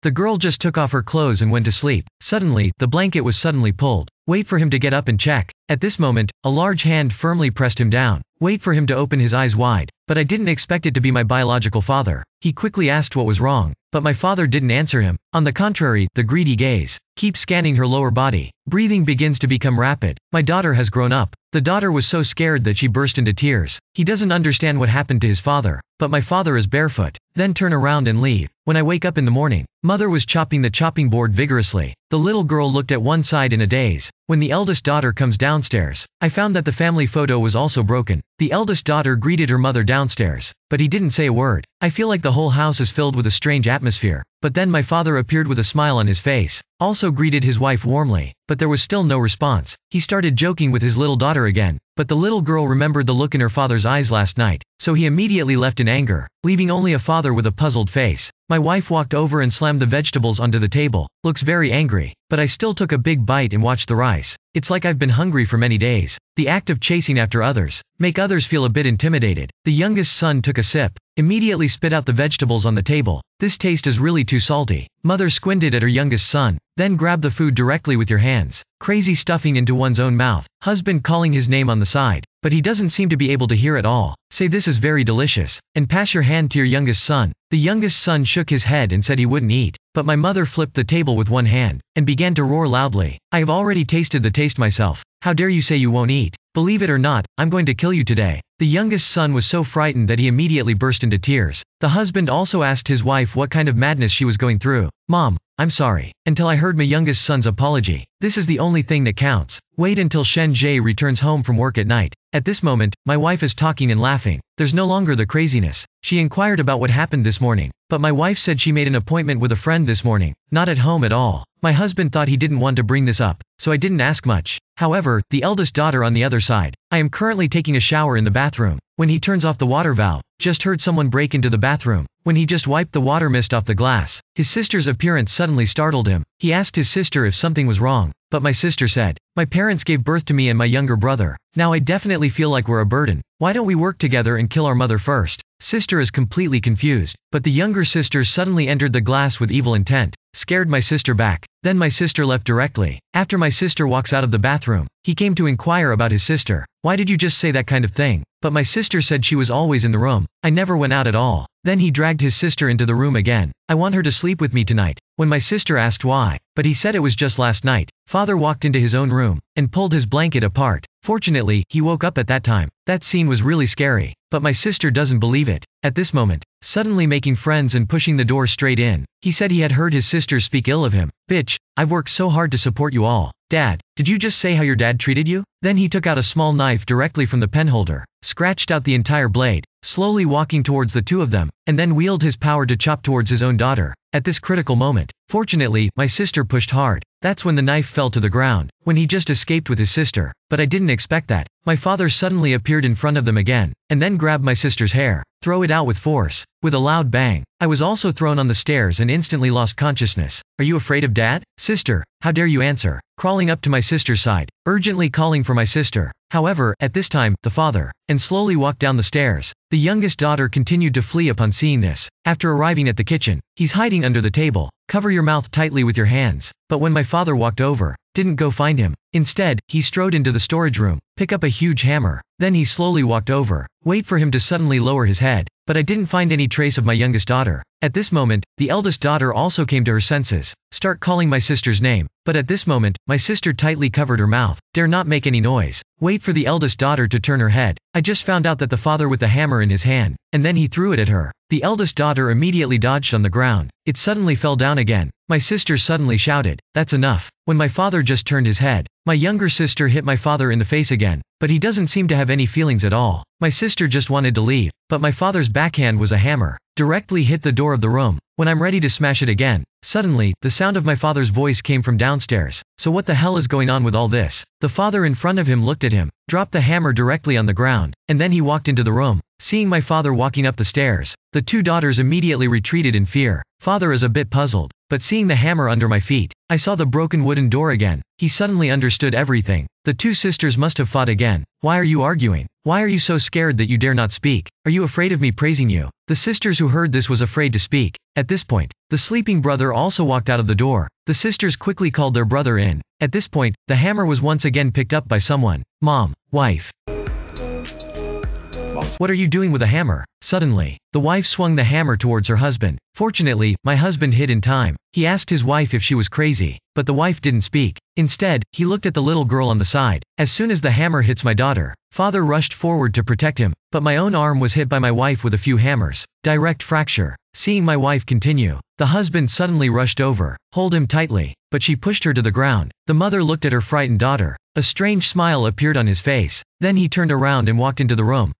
The girl just took off her clothes and went to sleep. Suddenly, the blanket was suddenly pulled. Wait for him to get up and check. At this moment, a large hand firmly pressed him down. Wait for him to open his eyes wide. But I didn't expect it to be my biological father. He quickly asked what was wrong. But my father didn't answer him. On the contrary, the greedy gaze. Keep scanning her lower body. Breathing begins to become rapid. My daughter has grown up. The daughter was so scared that she burst into tears. He doesn't understand what happened to his father. But my father is barefoot. Then turn around and leave. When I wake up in the morning, mother was chopping the chopping board vigorously. The little girl looked at one side in a daze. When the eldest daughter comes downstairs, I found that the family photo was also broken. The eldest daughter greeted her mother downstairs, but he didn't say a word. I feel like the whole house is filled with a strange atmosphere. But then my father appeared with a smile on his face, also greeted his wife warmly, but there was still no response. He started joking with his little daughter again, but the little girl remembered the look in her father's eyes last night, so he immediately left in anger, leaving only a father with a puzzled face. My wife walked over and slammed the vegetables onto the table, looks very angry, but I still took a big bite and watched the rice. It's like I've been hungry for many days. The act of chasing after others, make others feel a bit intimidated. The youngest son took a sip, immediately spit out the vegetables on the table. This taste is really too salty. Mother squinted at her youngest son, then grabbed the food directly with your hands. Crazy stuffing into one's own mouth. Husband calling his name on the side, but he doesn't seem to be able to hear at all. Say this is very delicious, and pass your hand to your youngest son. The youngest son shook his head and said he wouldn't eat, but my mother flipped the table with one hand, and began to roar loudly. I have already tasted the taste myself. How dare you say you won't eat? Believe it or not, I'm going to kill you today. The youngest son was so frightened that he immediately burst into tears. The husband also asked his wife what kind of madness she was going through. Mom, I'm sorry. Until I heard my youngest son's apology. This is the only thing that counts. Wait until Shen Jie returns home from work at night. At this moment, my wife is talking and laughing. There's no longer the craziness. She inquired about what happened this morning. But my wife said she made an appointment with a friend this morning. Not at home at all. My husband thought he didn't want to bring this up, so I didn't ask much. However, the eldest daughter on the other side. I am currently taking a shower in the bathroom. When he turns off the water valve, just heard someone break into the bathroom. When he just wiped the water mist off the glass, his sister's appearance suddenly startled him. He asked his sister if something was wrong, but my sister said, my parents gave birth to me and my younger brother. Now I definitely feel like we're a burden. Why don't we work together and kill our mother first? Sister is completely confused, but the younger sister suddenly entered the glass with evil intent, scared my sister back. Then my sister left directly. After my sister walks out of the bathroom, he came to inquire about his sister. Why did you just say that kind of thing? But my sister said she was always in the room. I never went out at all. Then he dragged his sister into the room again. I want her to sleep with me tonight. When my sister asked why, but he said it was just last night. Father walked into his own room, and pulled his blanket apart. Fortunately, he woke up at that time. That scene was really scary. But my sister doesn't believe it. At this moment, suddenly making friends and pushing the door straight in, he said he had heard his sisters speak ill of him. Bitch, I've worked so hard to support you all. Dad, did you just say how your dad treated you? Then he took out a small knife directly from the penholder, scratched out the entire blade, slowly walking towards the two of them, and then wielded his power to chop towards his own daughter. At this critical moment, fortunately, my sister pushed hard. That's when the knife fell to the ground, when he just escaped with his sister. But I didn't expect that. My father suddenly appeared in front of them again, and then grabbed my sister's hair, throw it out with force. With a loud bang, I was also thrown on the stairs and instantly lost consciousness. Are you afraid of dad? Sister, how dare you answer? Crawling up to my sister's side, urgently calling for my sister. However, at this time, the father, and slowly walked down the stairs. The youngest daughter continued to flee upon seeing this. After arriving at the kitchen, he's hiding under the table. Cover your mouth tightly with your hands. But when my father walked over, didn't go find him. Instead, he strode into the storage room, pick up a huge hammer. Then he slowly walked over, wait for him to suddenly lower his head. But I didn't find any trace of my youngest daughter. At this moment, the eldest daughter also came to her senses, start calling my sister's name. But at this moment, my sister tightly covered her mouth, dare not make any noise. Wait for the eldest daughter to turn her head. I just found out that the father with the hammer in his hand, and then he threw it at her. The eldest daughter immediately dodged on the ground. It suddenly fell down again. My sister suddenly shouted, "That's enough." When my father just turned his head, my younger sister hit my father in the face again, but he doesn't seem to have any feelings at all. My sister just wanted to leave, but my father's backhand was a hammer, directly hit the door of the room. When I'm ready to smash it again, suddenly, the sound of my father's voice came from downstairs. So what the hell is going on with all this? The father in front of him looked at him, dropped the hammer directly on the ground, and then he walked into the room. Seeing my father walking up the stairs, the two daughters immediately retreated in fear. Father is a bit puzzled, but seeing the hammer under my feet, I saw the broken wooden door again. He suddenly understood everything. The two sisters must have fought again. Why are you arguing? Why are you so scared that you dare not speak? Are you afraid of me praising you? The sisters who heard this was afraid to speak. At this point, The sleeping brother also walked out of the door. The sisters quickly called their brother in. At this point, the hammer was once again picked up by someone. Mom, wife. What are you doing with a hammer? Suddenly, the wife swung the hammer towards her husband. Fortunately, my husband hid in time. He asked his wife if she was crazy, but the wife didn't speak. Instead, he looked at the little girl on the side. As soon as the hammer hits my daughter, father rushed forward to protect him, but my own arm was hit by my wife with a few hammers. Direct fracture. Seeing my wife continue, the husband suddenly rushed over, hold him tightly, but she pushed her to the ground. The mother looked at her frightened daughter. A strange smile appeared on his face. Then he turned around and walked into the room.